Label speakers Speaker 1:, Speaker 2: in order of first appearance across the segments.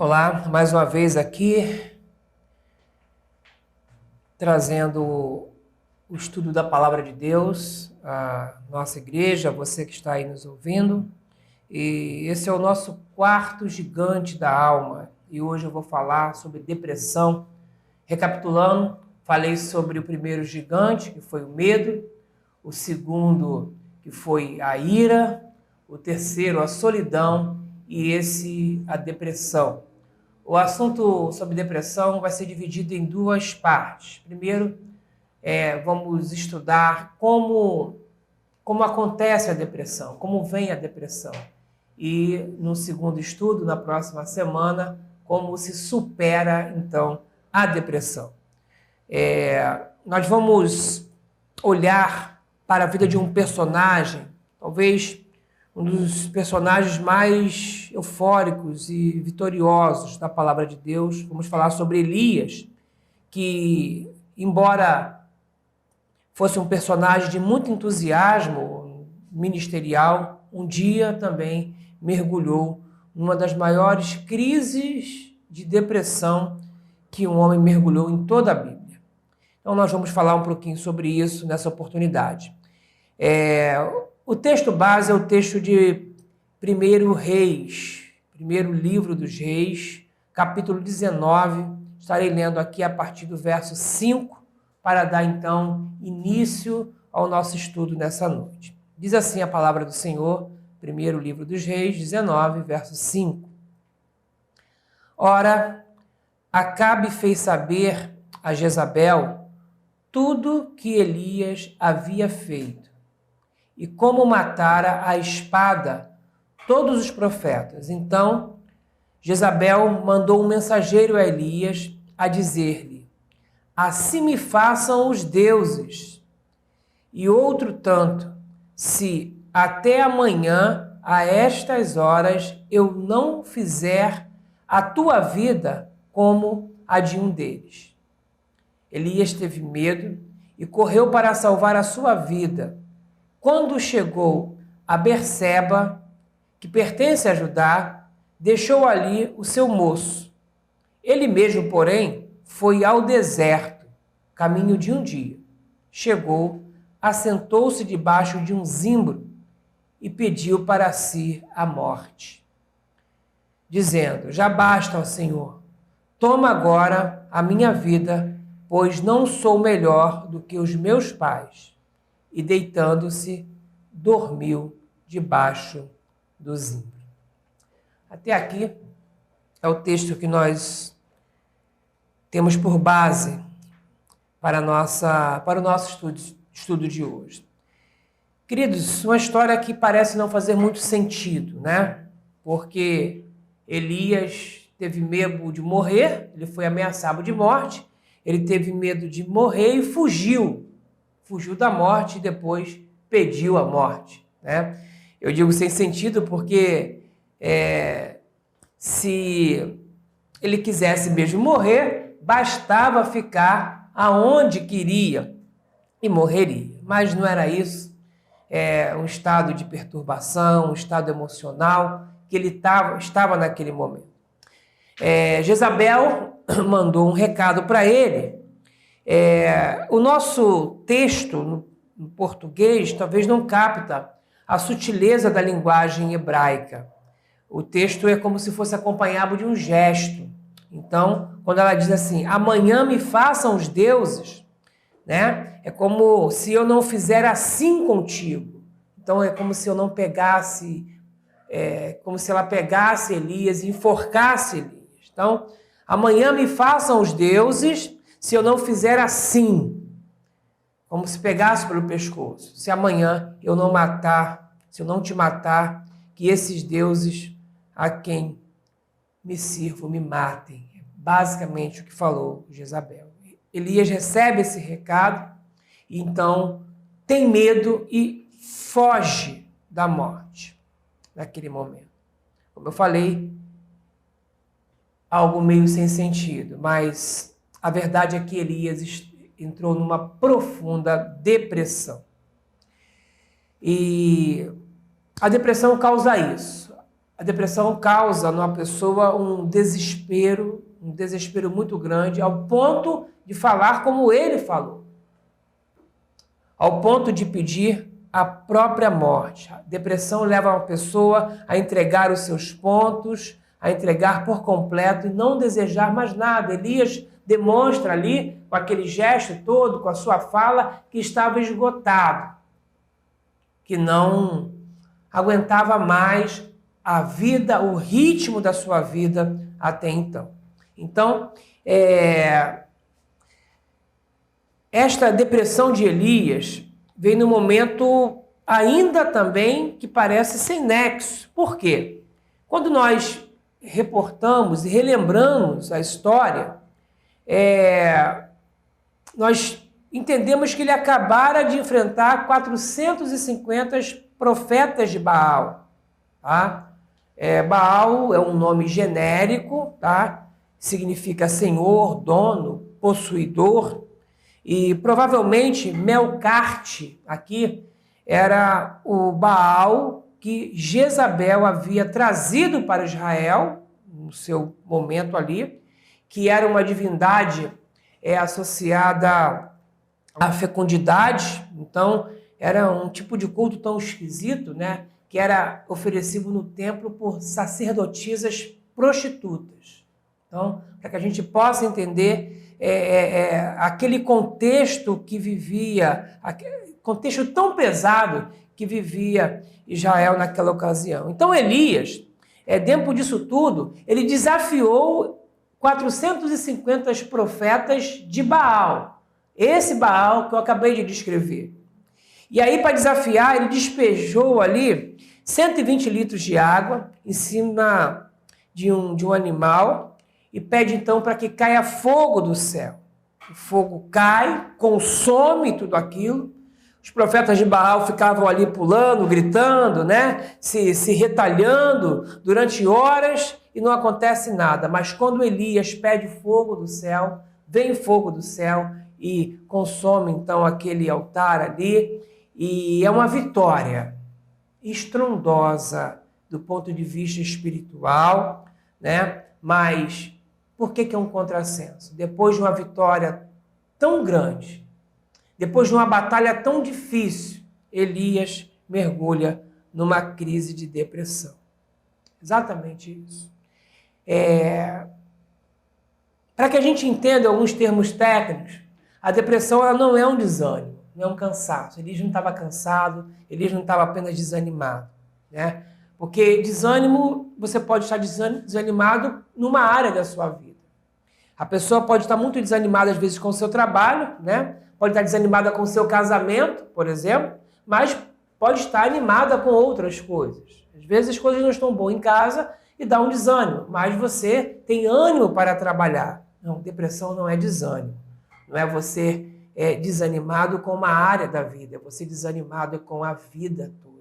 Speaker 1: Olá, mais uma vez aqui, trazendo o estudo da Palavra de Deus, à nossa igreja, você que está aí nos ouvindo. E esse é o nosso quarto gigante da alma. E hoje eu vou falar sobre depressão. Recapitulando, falei sobre o primeiro gigante, que foi o medo, o segundo, que foi a ira, o terceiro, a solidão, e esse, a depressão. O assunto sobre depressão vai ser dividido em duas partes. Primeiro, vamos estudar como acontece a depressão, como vem a depressão. E no segundo estudo, na próxima semana, como se supera, então, a depressão. Nós vamos olhar para a vida de um personagem, talvez um dos personagens mais eufóricos e vitoriosos da palavra de Deus. Vamos falar sobre Elias, que, embora fosse um personagem de muito entusiasmo ministerial, um dia também mergulhou numa das maiores crises de depressão que um homem mergulhou em toda a Bíblia. Então nós vamos falar um pouquinho sobre isso nessa oportunidade. O texto base é o texto de 1 Reis, primeiro livro dos Reis, capítulo 19. Estarei lendo aqui a partir do verso 5, para dar então início ao nosso estudo nessa noite. Diz assim a palavra do Senhor, primeiro livro dos Reis, 19, verso 5. Ora, Acabe fez saber a Jezabel tudo que Elias havia feito, e como matara a espada todos os profetas. Então, Jezabel mandou um mensageiro a Elias a dizer-lhe: assim me façam os deuses, e outro tanto, se até amanhã, a estas horas, eu não fizer a tua vida como a de um deles. Elias teve medo e correu para salvar a sua vida. Quando chegou a Berseba, que pertence a Judá, deixou ali o seu moço. Ele mesmo, porém, foi ao deserto, caminho de um dia. Chegou, assentou-se debaixo de um zimbro e pediu para si a morte, dizendo: já basta, ó Senhor, toma agora a minha vida, pois não sou melhor do que os meus pais. E deitando-se, dormiu debaixo do zimbro. Até aqui é o texto que nós temos por base para o nosso estudo de hoje. Queridos, uma história que parece não fazer muito sentido, né? Porque Elias teve medo de morrer, ele foi ameaçado de morte, ele teve medo de morrer e fugiu da morte e depois pediu a morte, né? Eu digo sem sentido porque se ele quisesse mesmo morrer, bastava ficar aonde queria e morreria. Mas não era isso. É um estado de perturbação, um estado emocional que ele estava naquele momento. Jezabel mandou um recado para ele. O nosso texto no português talvez não capta a sutileza da linguagem hebraica. O texto é como se fosse acompanhado de um gesto. Então, quando ela diz assim, amanhã me façam os deuses, né? É como se eu não fizer assim contigo. Então, é como se eu não pegasse, como se ela pegasse Elias e enforcasse Elias. Então, amanhã me façam os deuses se eu não fizer assim, como se pegasse pelo pescoço. Se amanhã eu não matar, se eu não te matar, que esses deuses a quem me sirvo me matem. É basicamente o que falou Jezabel. Elias recebe esse recado e então tem medo e foge da morte naquele momento. Como eu falei, algo meio sem sentido, mas a verdade é que Elias entrou numa profunda depressão. E a depressão causa isso. a depressão causa numa pessoa um desespero muito grande, ao ponto de falar como ele falou, ao ponto de pedir a própria morte. A depressão leva uma pessoa a entregar os seus pontos, a entregar por completo e não desejar mais nada. Elias demonstra ali, com aquele gesto todo, com a sua fala, que estava esgotado, que não aguentava mais a vida, o ritmo da sua vida até então. Então, esta depressão de Elias vem no momento ainda também que parece sem nexo. Por quê? Quando nós reportamos e relembramos a história, nós entendemos que ele acabara de enfrentar 450 profetas de Baal. Tá? Baal é um nome genérico, tá? Significa senhor, dono, possuidor. E provavelmente Melcarte aqui era o Baal que Jezabel havia trazido para Israel, no seu momento ali, que era uma divindade associada à fecundidade. Então, era um tipo de culto tão esquisito, né, que era oferecido no templo por sacerdotisas prostitutas. Então, para que a gente possa entender aquele contexto que vivia, aquele contexto tão pesado que vivia Israel naquela ocasião. Então, Elias, dentro disso tudo, ele desafiou 450 profetas de Baal. Esse Baal que eu acabei de descrever. E aí, para desafiar, ele despejou ali 120 litros de água em cima de um animal e pede então para que caia fogo do céu. O fogo cai, consome tudo aquilo. Os profetas de Baal ficavam ali pulando, gritando, né? se retalhando durante horas e não acontece nada. Mas quando Elias pede fogo do céu, vem fogo do céu e consome então aquele altar ali. E é uma vitória estrondosa do ponto de vista espiritual, né? Mas por que é um contrassenso? Depois de uma vitória tão grande, depois de uma batalha tão difícil, Elias mergulha numa crise de depressão. Exatamente isso. Para que a gente entenda alguns termos técnicos, a depressão ela não é um desânimo, não é um cansaço. Elias não estava cansado, Elias não estava apenas desanimado, né? Porque desânimo, você pode estar desanimado numa área da sua vida. A pessoa pode estar muito desanimada, às vezes, com o seu trabalho, né? Pode estar desanimada com o seu casamento, por exemplo, mas pode estar animada com outras coisas. Às vezes as coisas não estão boas em casa e dá um desânimo, mas você tem ânimo para trabalhar. Não, depressão não é desânimo. Não é você desanimado com uma área da vida, é você desanimado com a vida toda.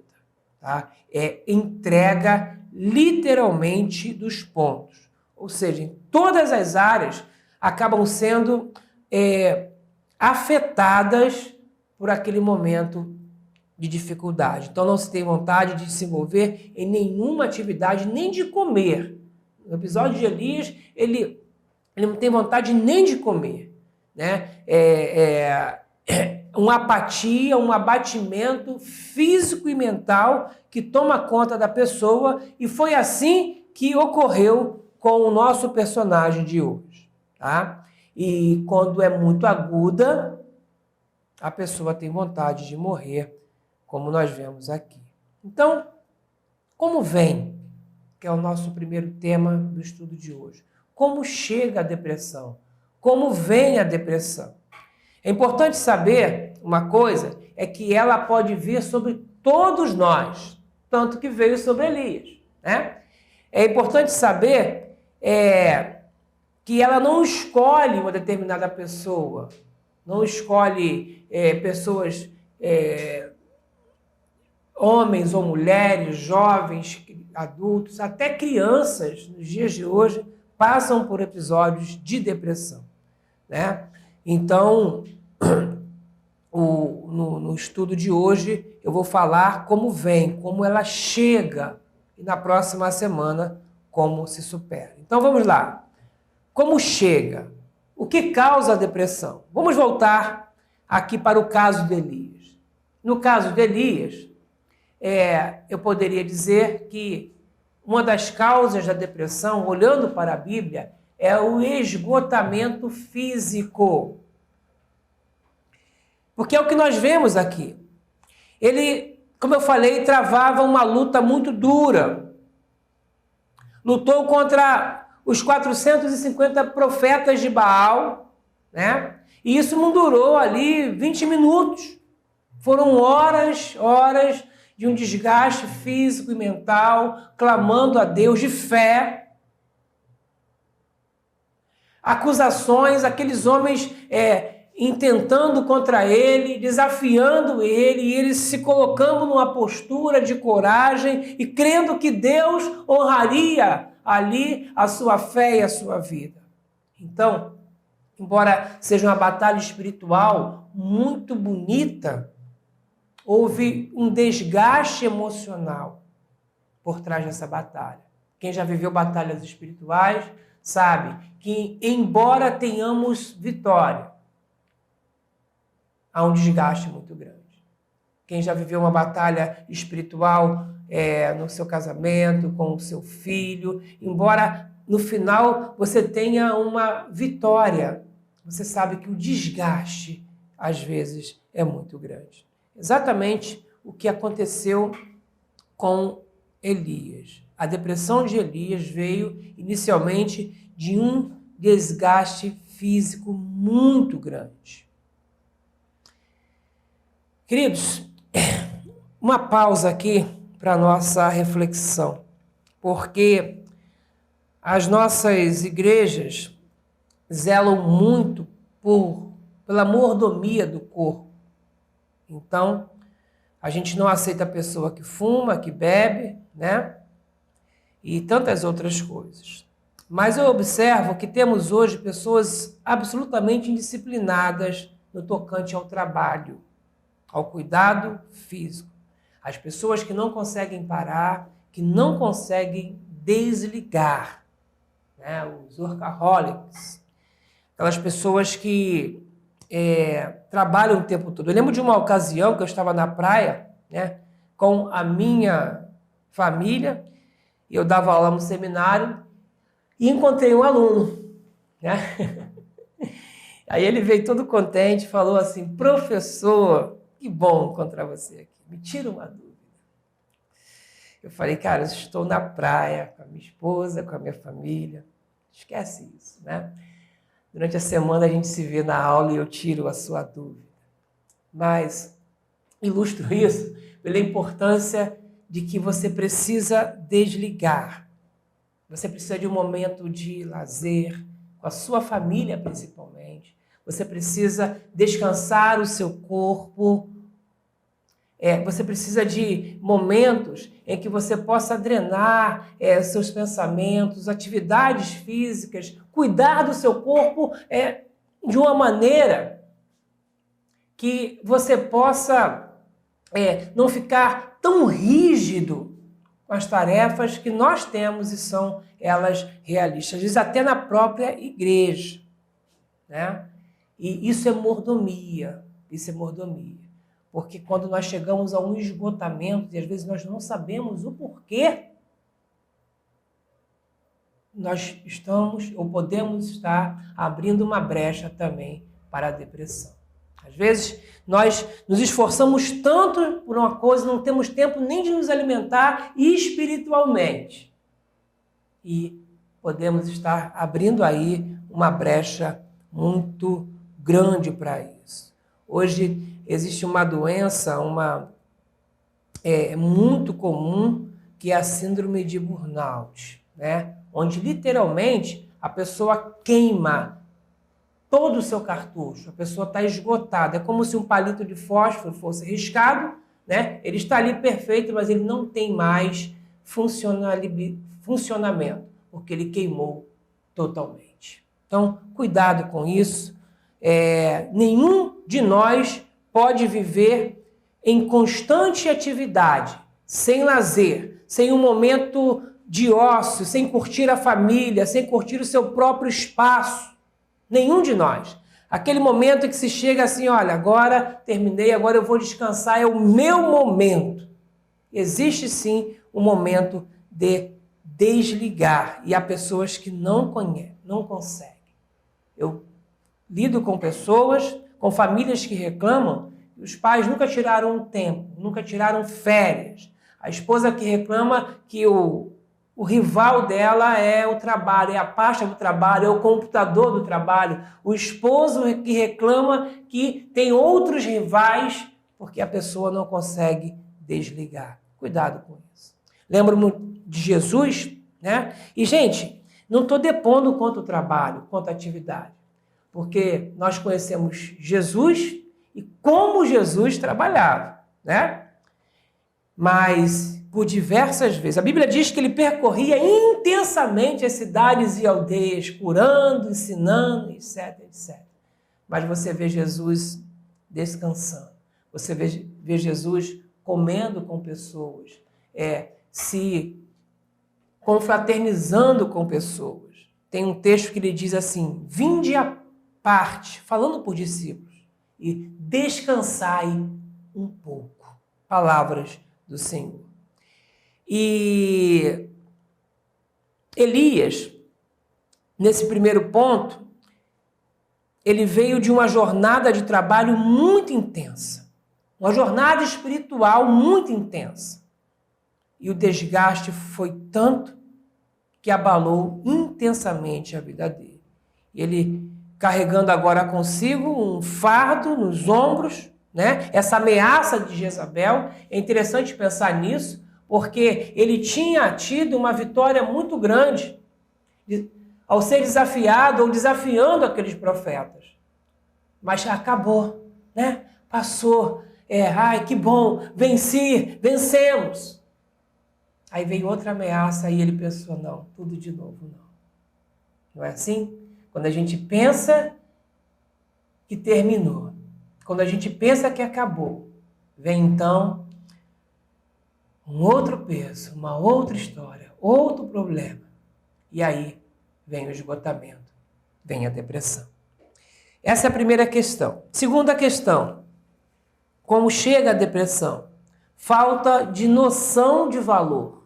Speaker 1: Tá? É entrega literalmente dos pontos. Ou seja, em todas as áreas acabam sendo afetadas por aquele momento de dificuldade. Então não se tem vontade de se envolver em nenhuma atividade, nem de comer. No episódio de Elias, ele não tem vontade nem de comer, né? Uma apatia, um abatimento físico e mental que toma conta da pessoa, e foi assim que ocorreu com o nosso personagem de hoje, tá? E quando é muito aguda, a pessoa tem vontade de morrer, como nós vemos aqui. Então, como vem, que é o nosso primeiro tema do estudo de hoje? Como chega a depressão? Como vem a depressão? É importante saber uma coisa, é que ela pode vir sobre todos nós, tanto que veio sobre Elias, né? É importante saber que ela não escolhe uma determinada pessoa, não escolhe pessoas, homens ou mulheres, jovens, adultos, até crianças, nos dias de hoje, passam por episódios de depressão, né? Então, no estudo de hoje, eu vou falar como vem, como ela chega, e na próxima semana como se supera. Então vamos lá. Como chega? O que causa a depressão? Vamos voltar aqui para o caso de Elias. No caso de Elias, eu poderia dizer que uma das causas da depressão, olhando para a Bíblia, é o esgotamento físico. Porque é o que nós vemos aqui. Ele, como eu falei, travava uma luta muito dura. Lutou contra os 450 profetas de Baal, né? E isso não durou ali 20 minutos. Foram horas de um desgaste físico e mental, clamando a Deus de fé. Acusações, aqueles homens intentando contra ele, desafiando ele, e ele se colocando numa postura de coragem e crendo que Deus honraria ali a sua fé e a sua vida. Então, embora seja uma batalha espiritual muito bonita, houve um desgaste emocional por trás dessa batalha. Quem já viveu batalhas espirituais sabe que, embora tenhamos vitória, há um desgaste muito grande. Quem já viveu uma batalha espiritual no seu casamento, com o seu filho, embora no final você tenha uma vitória, você sabe que o desgaste, às vezes, é muito grande. Exatamente o que aconteceu com Elias. A depressão de Elias veio inicialmente de um desgaste físico muito grande. Queridos, uma pausa aqui para a nossa reflexão, porque as nossas igrejas zelam muito pela mordomia do corpo. Então, a gente não aceita a pessoa que fuma, que bebe, né? E tantas outras coisas. Mas eu observo que temos hoje pessoas absolutamente indisciplinadas no tocante ao trabalho, ao cuidado físico. As pessoas que não conseguem parar, que não conseguem desligar, né? Os workaholics, aquelas pessoas que trabalham o tempo todo. Eu lembro de uma ocasião que eu estava na praia, né, com a minha família, e eu dava aula no seminário, e encontrei um aluno, né? Aí ele veio todo contente, falou assim: professor, que bom encontrar você aqui, me tira uma dúvida. Eu falei: cara, eu estou na praia com a minha esposa, com a minha família, esquece isso, né? Durante a semana a gente se vê na aula e eu tiro a sua dúvida. Mas ilustro isso pela importância de que você precisa desligar. Você precisa de um momento de lazer, com a sua família principalmente. Você precisa descansar o seu corpo. Você precisa de momentos em que você possa drenar seus pensamentos, atividades físicas, cuidar do seu corpo de uma maneira que você possa não ficar tão rígido com as tarefas que nós temos e são elas realistas. Às vezes até na própria igreja, né? E isso é mordomia, Porque quando nós chegamos a um esgotamento, e às vezes nós não sabemos o porquê, nós estamos ou podemos estar abrindo uma brecha também para a depressão. Às vezes nós nos esforçamos tanto por uma coisa, não temos tempo nem de nos alimentar espiritualmente. E podemos estar abrindo aí uma brecha muito grande para isso. Hoje existe uma doença muito comum, que é a síndrome de burnout, né? Onde literalmente a pessoa queima todo o seu cartucho, a pessoa está esgotada. É como se um palito de fósforo fosse riscado, né? Ele está ali perfeito, mas ele não tem mais funcionamento, porque ele queimou totalmente. Então, cuidado com isso. Nenhum de nós pode viver em constante atividade, sem lazer, sem um momento de ócio, sem curtir a família, sem curtir o seu próprio espaço. Nenhum de nós. Aquele momento que se chega assim, olha, agora terminei, agora eu vou descansar, é o meu momento. Existe sim um momento de desligar. E há pessoas que não conseguem. Eu lido com pessoas, com famílias que reclamam, que os pais nunca tiraram um tempo, nunca tiraram férias. A esposa que reclama que o rival dela é o trabalho, é a pasta do trabalho, é o computador do trabalho. O esposo que reclama que tem outros rivais porque a pessoa não consegue desligar. Cuidado com isso. Lembro-me de Jesus, né? E, gente, não estou depondo quanto o trabalho, quanto a atividade, porque nós conhecemos Jesus e como Jesus trabalhava, né? Mas, por diversas vezes, a Bíblia diz que ele percorria intensamente as cidades e aldeias, curando, ensinando, etc, etc. Mas você vê Jesus descansando, você vê Jesus comendo com pessoas, se confraternizando com pessoas. Tem um texto que ele diz assim, vinde à parte, falando por discípulos, e descansai um pouco. Palavras do Senhor. E Elias, nesse primeiro ponto, ele veio de uma jornada de trabalho muito intensa, uma jornada espiritual muito intensa. E o desgaste foi tanto que abalou intensamente a vida dele. Ele carregando agora consigo um fardo nos ombros, né? Essa ameaça de Jezabel. É interessante pensar nisso, porque ele tinha tido uma vitória muito grande ao ser desafiado ou desafiando aqueles profetas. Mas acabou, né? Passou. Ai, que bom, vencemos. Aí veio outra ameaça e ele pensou, não, tudo de novo, não. Não é assim? Quando a gente pensa que terminou, quando a gente pensa que acabou, vem então um outro peso, uma outra história, outro problema. E aí vem o esgotamento, vem a depressão. Essa é a primeira questão. Segunda questão, como chega a depressão? Falta de noção de valor.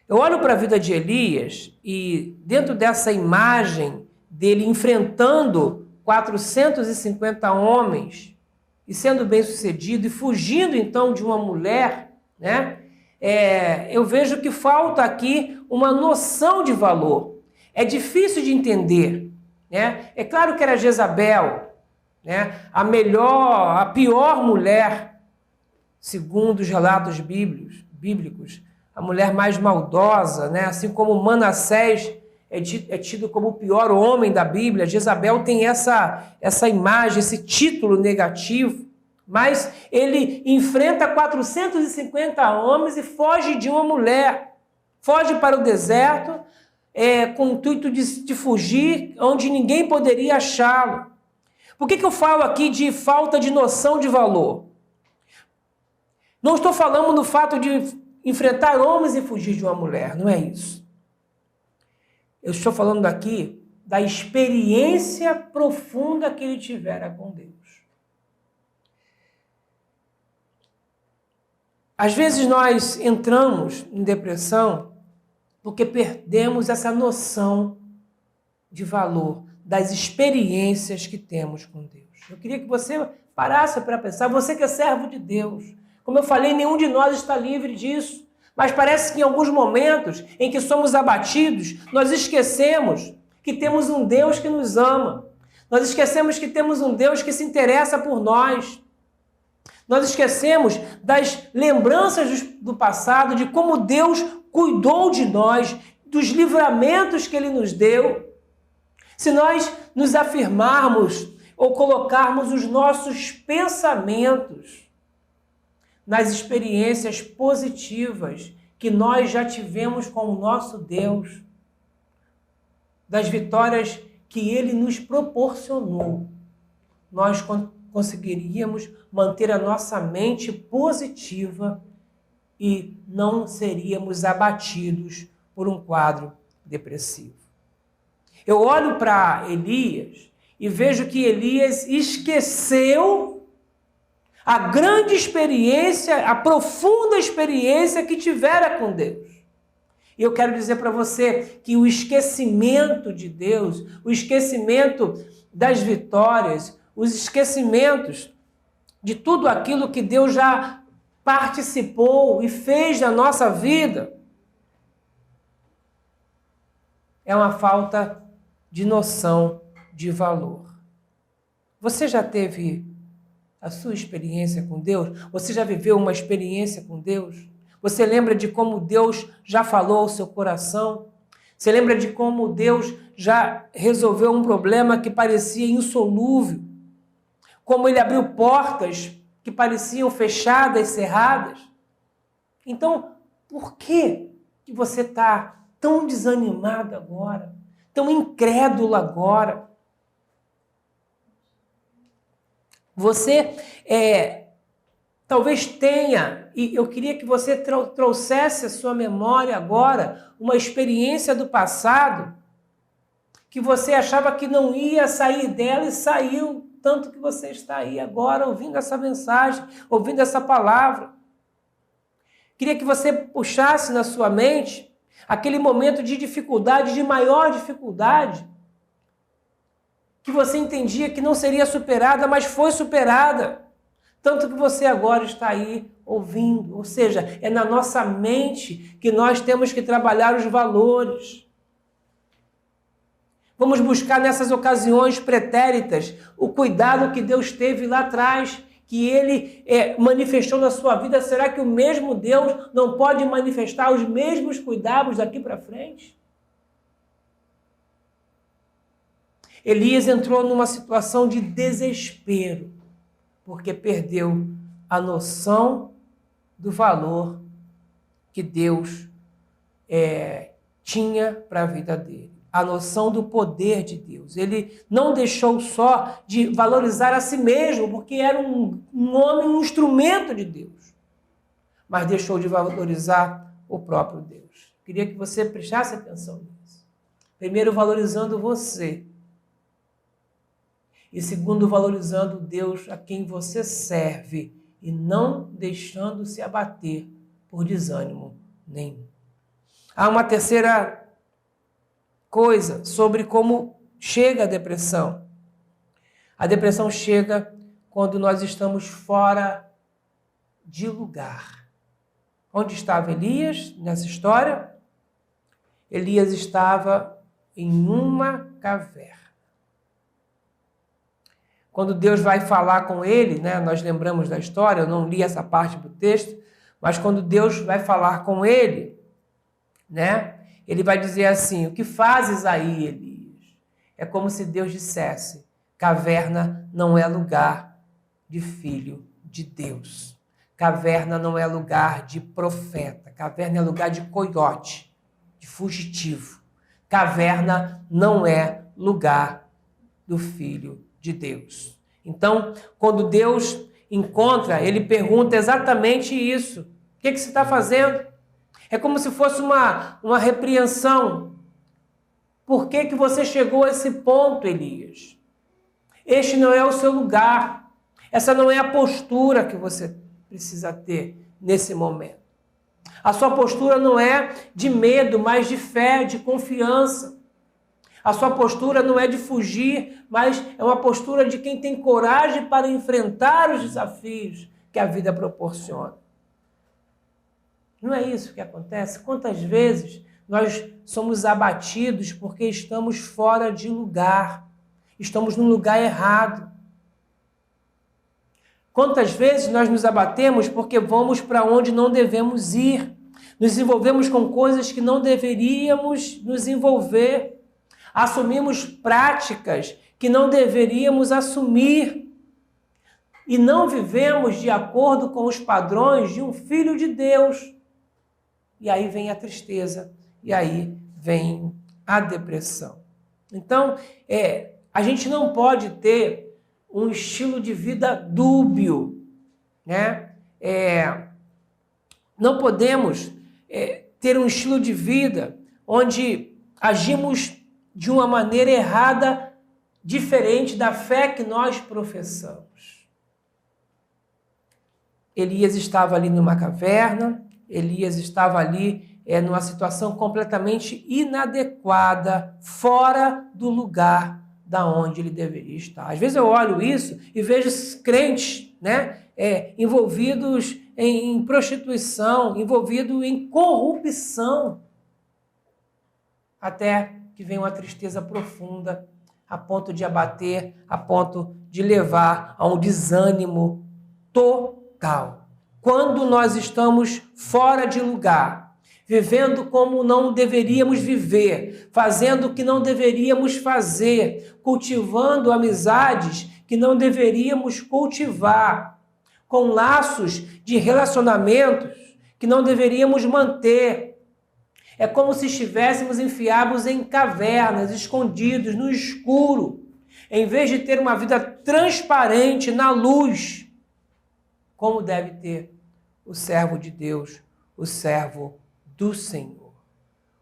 Speaker 1: Eu olho para a vida de Elias e dentro dessa imagem dele enfrentando 450 homens e sendo bem-sucedido e fugindo então de uma mulher, né? Eu vejo que falta aqui uma noção de valor. É difícil de entender, né? É claro que era Jezabel, né? A pior mulher, segundo os relatos bíblicos, a mulher mais maldosa, né? Assim como Manassés é tido como o pior homem da Bíblia, Jezabel tem essa imagem, esse título negativo, mas ele enfrenta 450 homens e foge de uma mulher, foge para o deserto com o intuito de fugir, onde ninguém poderia achá-lo. Por que eu falo aqui de falta de noção de valor? Não estou falando do fato de enfrentar homens e fugir de uma mulher, não é isso. Eu estou falando aqui da experiência profunda que ele tivera com Deus. Às vezes nós entramos em depressão porque perdemos essa noção de valor das experiências que temos com Deus. Eu queria que você parasse para pensar, você que é servo de Deus. Como eu falei, nenhum de nós está livre disso. Mas parece que em alguns momentos em que somos abatidos, nós esquecemos que temos um Deus que nos ama. Nós esquecemos que temos um Deus que se interessa por nós. Nós esquecemos das lembranças do passado, de como Deus cuidou de nós, dos livramentos que Ele nos deu. Se nós nos afirmarmos ou colocarmos os nossos pensamentos nas experiências positivas que nós já tivemos com o nosso Deus, das vitórias que Ele nos proporcionou, nós conseguiríamos manter a nossa mente positiva e não seríamos abatidos por um quadro depressivo. Eu olho para Elias e vejo que Elias esqueceu a grande experiência, a profunda experiência que tivera com Deus. E eu quero dizer para você que o esquecimento de Deus, o esquecimento das vitórias, os esquecimentos de tudo aquilo que Deus já participou e fez na nossa vida, é uma falta de noção de valor. Você já teve a sua experiência com Deus? Você já viveu uma experiência com Deus? Você lembra de como Deus já falou ao seu coração? Você lembra de como Deus já resolveu um problema que parecia insolúvel? Como Ele abriu portas que pareciam fechadas, cerradas? Então, por que você está tão desanimado agora? Tão incrédulo agora? Você talvez tenha, e eu queria que você trouxesse à sua memória agora uma experiência do passado que você achava que não ia sair dela e saiu, tanto que você está aí agora ouvindo essa mensagem, ouvindo essa palavra. Queria que você puxasse na sua mente aquele momento de dificuldade, de maior dificuldade, que você entendia que não seria superada, mas foi superada. Tanto que você agora está aí ouvindo. Ou seja, é na nossa mente que nós temos que trabalhar os valores. Vamos buscar nessas ocasiões pretéritas o cuidado que Deus teve lá atrás, que Ele manifestou na sua vida. Será que o mesmo Deus não pode manifestar os mesmos cuidados daqui para frente? Elias entrou numa situação de desespero, porque perdeu a noção do valor que Deus tinha para a vida dele, a noção do poder de Deus. Ele não deixou só de valorizar a si mesmo, porque era um homem, um instrumento de Deus, mas deixou de valorizar o próprio Deus. Queria que você prestasse atenção nisso. Primeiro, valorizando você. E segundo, valorizando Deus a quem você serve e não deixando-se abater por desânimo nenhum. Há uma terceira coisa sobre como chega a depressão. A depressão chega quando nós estamos fora de lugar. Onde estava Elias nessa história? Elias estava em uma caverna. Quando Deus vai falar com ele, né, nós lembramos da história, eu não li essa parte do texto, mas quando Deus vai falar com ele, né, ele vai dizer assim: o que fazes aí, Elias? É como se Deus dissesse: caverna não é lugar de filho de Deus. Caverna não é lugar de profeta. Caverna é lugar de coiote, de fugitivo. Caverna não é lugar do filho de Deus. Então, quando Deus encontra, ele pergunta exatamente isso: o que você está fazendo? É como se fosse uma repreensão. Por que você chegou a esse ponto, Elias? Este não é o seu lugar. Essa não é a postura que você precisa ter nesse momento. A sua postura não é de medo, mas de fé, de confiança. A sua postura não é de fugir, mas é uma postura de quem tem coragem para enfrentar os desafios que a vida proporciona. Não é isso que acontece? Quantas vezes nós somos abatidos porque estamos fora de lugar, estamos no lugar errado. Quantas vezes nós nos abatemos porque vamos para onde não devemos ir, nos envolvemos com coisas que não deveríamos nos envolver, assumimos práticas que não deveríamos assumir e não vivemos de acordo com os padrões de um filho de Deus. E aí vem a tristeza, e aí vem a depressão. Então, a gente não pode ter um estilo de vida dúbio, né? Não podemos ter um estilo de vida onde agimos de uma maneira errada, diferente da fé que nós professamos. Elias estava ali numa caverna, Elias estava ali numa situação completamente inadequada, fora do lugar da onde ele deveria estar. Às vezes eu olho isso e vejo crentes, né, envolvidos em prostituição, envolvidos em corrupção, até que vem uma tristeza profunda, a ponto de abater, a ponto de levar a um desânimo total. Quando nós estamos fora de lugar, vivendo como não deveríamos viver, fazendo o que não deveríamos fazer, cultivando amizades que não deveríamos cultivar, com laços de relacionamentos que não deveríamos manter. É como se estivéssemos enfiados em cavernas, escondidos no escuro, em vez de ter uma vida transparente na luz, como deve ter o servo de Deus, o servo do Senhor.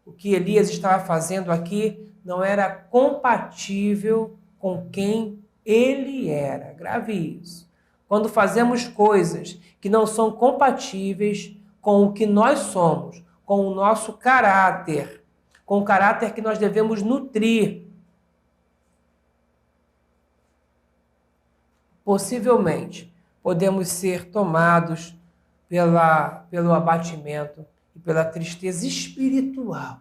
Speaker 1: O que Elias estava fazendo aqui não era compatível com quem ele era. Grave isso. Quando fazemos coisas que não são compatíveis com o que nós somos, com o nosso caráter, com o caráter que nós devemos nutrir, possivelmente podemos ser tomados pelo abatimento e pela tristeza espiritual.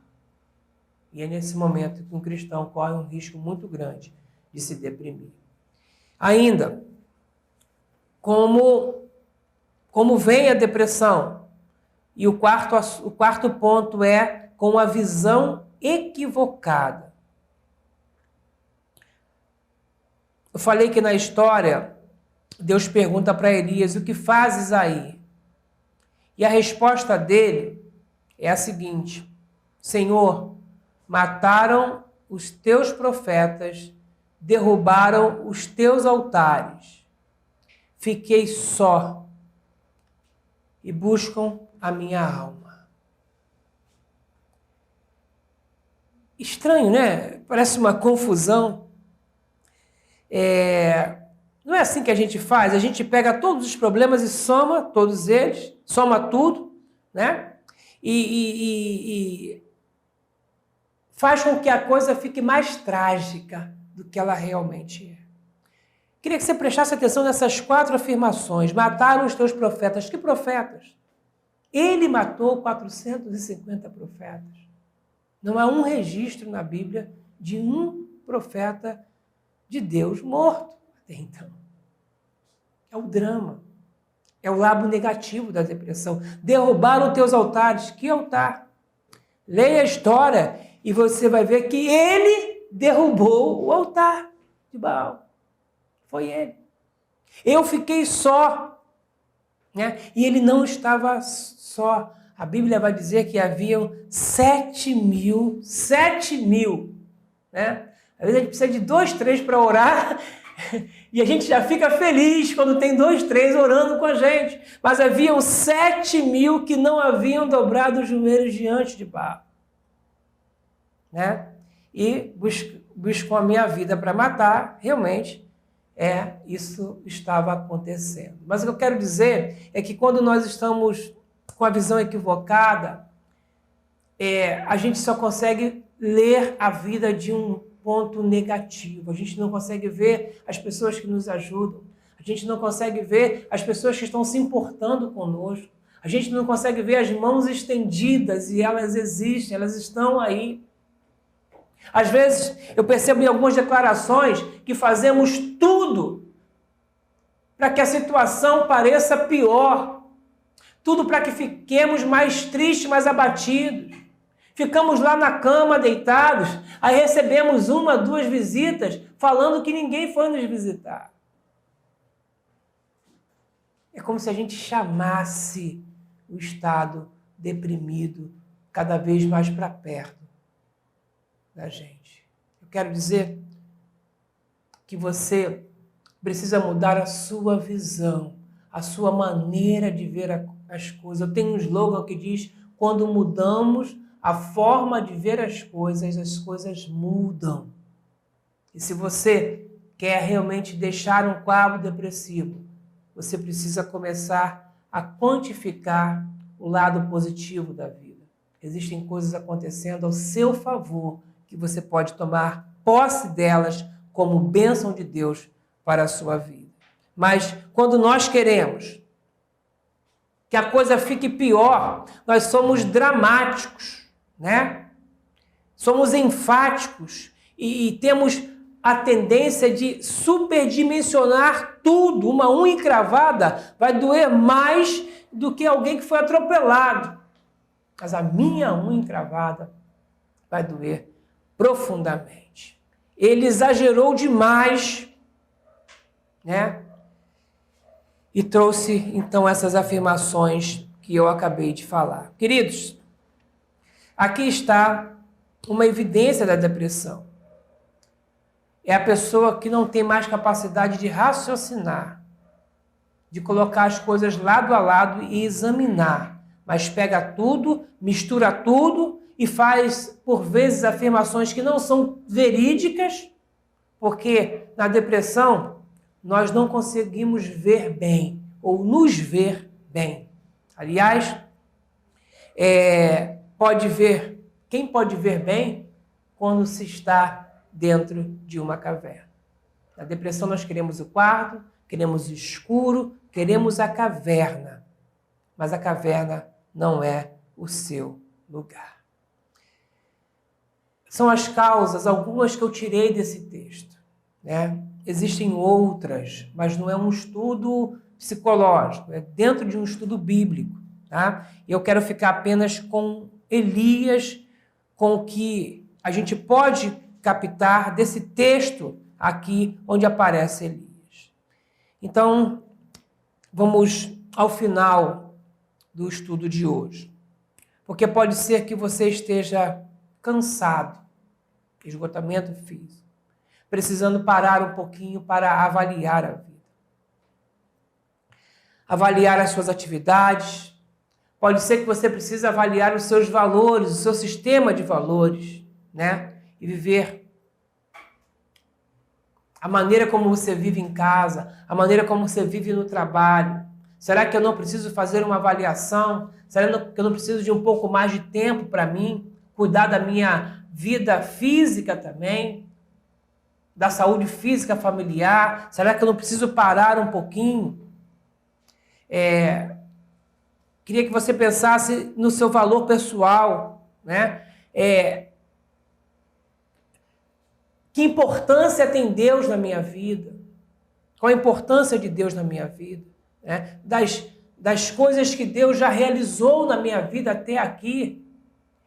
Speaker 1: E é nesse momento que um cristão corre um risco muito grande de se deprimir. Ainda, como vem a depressão? E o quarto ponto é com a visão equivocada. Eu falei que na história, Deus pergunta para Elias: o que fazes aí? E a resposta dele é a seguinte: Senhor, mataram os teus profetas, derrubaram os teus altares. Fiquei só e buscam a minha alma. Estranho, né? Parece uma confusão. Não é assim que a gente faz. A gente pega todos os problemas e soma todos eles, soma tudo, né? E faz com que a coisa fique mais trágica do que ela realmente é. Queria que você prestasse atenção nessas 4 afirmações. Mataram os teus profetas. Que profetas? Ele matou 450 profetas. Não há um registro na Bíblia de um profeta de Deus morto até então. É o drama. É o lado negativo da depressão. Derrubaram teus altares. Que altar? Leia a história e você vai ver que ele derrubou o altar de Baal. Foi ele. Eu fiquei só, né? E ele não estava só. A Bíblia vai dizer que haviam 7.000, né? Às vezes a gente precisa de 2, 3 para orar e a gente já fica feliz quando tem 2, 3 orando com a gente. Mas haviam 7.000 que não haviam dobrado os joelhos diante de Baal, né? E buscou a minha vida para matar, realmente. Isso estava acontecendo. Mas o que eu quero dizer é que quando nós estamos com a visão equivocada, a gente só consegue ler a vida de um ponto negativo. A gente não consegue ver as pessoas que nos ajudam. A gente não consegue ver as pessoas que estão se importando conosco. A gente não consegue ver as mãos estendidas, e elas existem, elas estão aí. Às vezes, eu percebo em algumas declarações que fazemos tudo para que a situação pareça pior. Tudo para que fiquemos mais tristes, mais abatidos. Ficamos lá na cama, deitados, aí recebemos 1, 2 visitas falando que ninguém foi nos visitar. É como se a gente chamasse o estado deprimido cada vez mais para perto da gente. Eu quero dizer que você precisa mudar a sua visão, a sua maneira de ver as coisas. Eu tenho um slogan que diz: quando mudamos a forma de ver as coisas mudam. E se você quer realmente deixar um quadro depressivo, você precisa começar a quantificar o lado positivo da vida. Existem coisas acontecendo ao seu favor que você pode tomar posse delas como bênção de Deus para a sua vida. Mas quando nós queremos que a coisa fique pior, nós somos dramáticos, né? Somos enfáticos e temos a tendência de superdimensionar tudo. Uma unha encravada vai doer mais do que alguém que foi atropelado. Mas a minha unha encravada vai doer profundamente. Ele exagerou demais, né? E trouxe, então, essas afirmações que eu acabei de falar. Queridos, aqui está uma evidência da depressão. É a pessoa que não tem mais capacidade de raciocinar, de colocar as coisas lado a lado e examinar, mas pega tudo, mistura tudo e faz, por vezes, afirmações que não são verídicas, porque na depressão nós não conseguimos ver bem, ou nos ver bem. Aliás, quem pode ver bem quando se está dentro de uma caverna? Na depressão nós queremos o quarto, queremos o escuro, queremos a caverna, mas a caverna não é o seu lugar. São as causas, algumas que eu tirei desse texto, né? Existem outras, mas não é um estudo psicológico, é dentro de um estudo bíblico, tá? E eu quero ficar apenas com Elias, com o que a gente pode captar desse texto aqui onde aparece Elias. Então, vamos ao final do estudo de hoje, porque pode ser que você esteja cansado, esgotamento físico, precisando parar um pouquinho para avaliar a vida. Avaliar as suas atividades. Pode ser que você precise avaliar os seus valores, o seu sistema de valores, né? E viver a maneira como você vive em casa, a maneira como você vive no trabalho. Será que eu não preciso fazer uma avaliação? Será que eu não preciso de um pouco mais de tempo para mim? Cuidar da minha vida física também? Da saúde física familiar? Será que eu não preciso parar um pouquinho? Queria que você pensasse no seu valor pessoal, né? Que importância tem Deus na minha vida? Qual a importância de Deus na minha vida? Né? Das coisas que Deus já realizou na minha vida até aqui.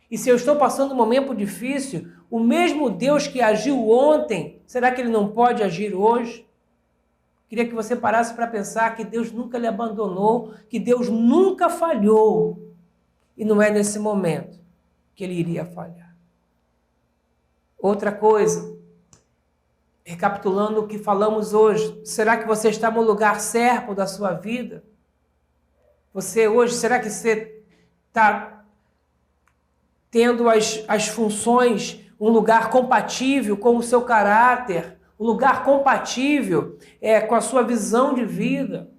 Speaker 1: E se eu estou passando um momento difícil, o mesmo Deus que agiu ontem, será que Ele não pode agir hoje? Queria que você parasse para pensar que Deus nunca lhe abandonou, que Deus nunca falhou. E não é nesse momento que Ele iria falhar. Outra coisa, recapitulando o que falamos hoje, será que você está no lugar certo da sua vida? Você hoje, será que você está tendo as funções, um lugar compatível com o seu caráter, um lugar compatível com a sua visão de vida?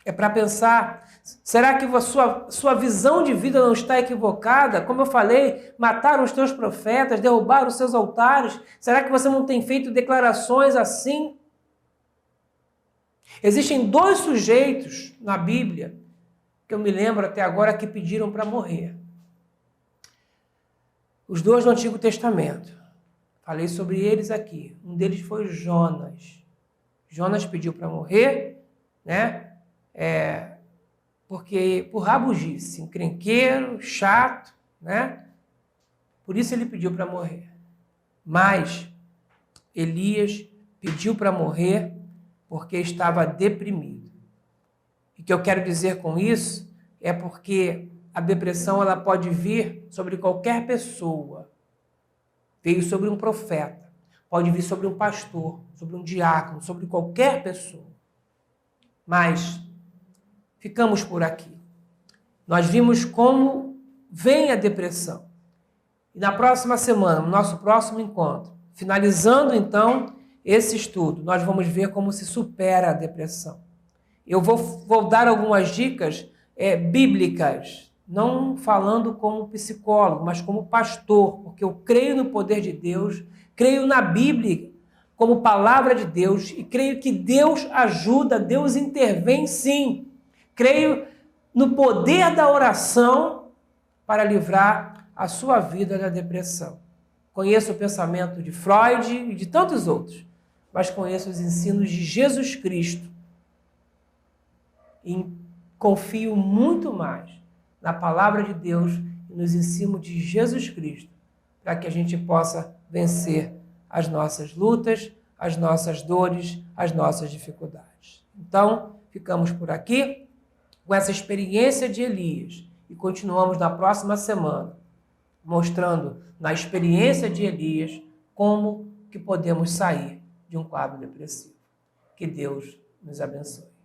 Speaker 1: É para pensar, será que a sua visão de vida não está equivocada? Como eu falei, mataram os teus profetas, derrubaram os seus altares. Será que você não tem feito declarações assim? Existem 2 sujeitos na Bíblia, que eu me lembro até agora, que pediram para morrer. Os 2 do Antigo Testamento. Falei sobre eles aqui. Um deles foi Jonas. Jonas pediu para morrer, né? Porque por rabugice, encrenqueiro, chato, né? Por isso ele pediu para morrer. Mas Elias pediu para morrer porque estava deprimido. E o que eu quero dizer com isso é porque a depressão ela pode vir sobre qualquer pessoa. Veio sobre um profeta, pode vir sobre um pastor, sobre um diácono, sobre qualquer pessoa. Mas ficamos por aqui. Nós vimos como vem a depressão. E na próxima semana, no nosso próximo encontro, finalizando então esse estudo, nós vamos ver como se supera a depressão. Eu vou dar algumas dicas bíblicas, não falando como psicólogo, mas como pastor, porque eu creio no poder de Deus, creio na Bíblia como palavra de Deus e creio que Deus ajuda, Deus intervém sim. Creio no poder da oração para livrar a sua vida da depressão. Conheço o pensamento de Freud e de tantos outros, mas conheço os ensinos de Jesus Cristo e confio muito mais na palavra de Deus e nos ensinos de Jesus Cristo, para que a gente possa vencer as nossas lutas, as nossas dores, as nossas dificuldades. Então, ficamos por aqui com essa experiência de Elias e continuamos na próxima semana, mostrando na experiência de Elias como que podemos sair de um quadro depressivo. Que Deus nos abençoe.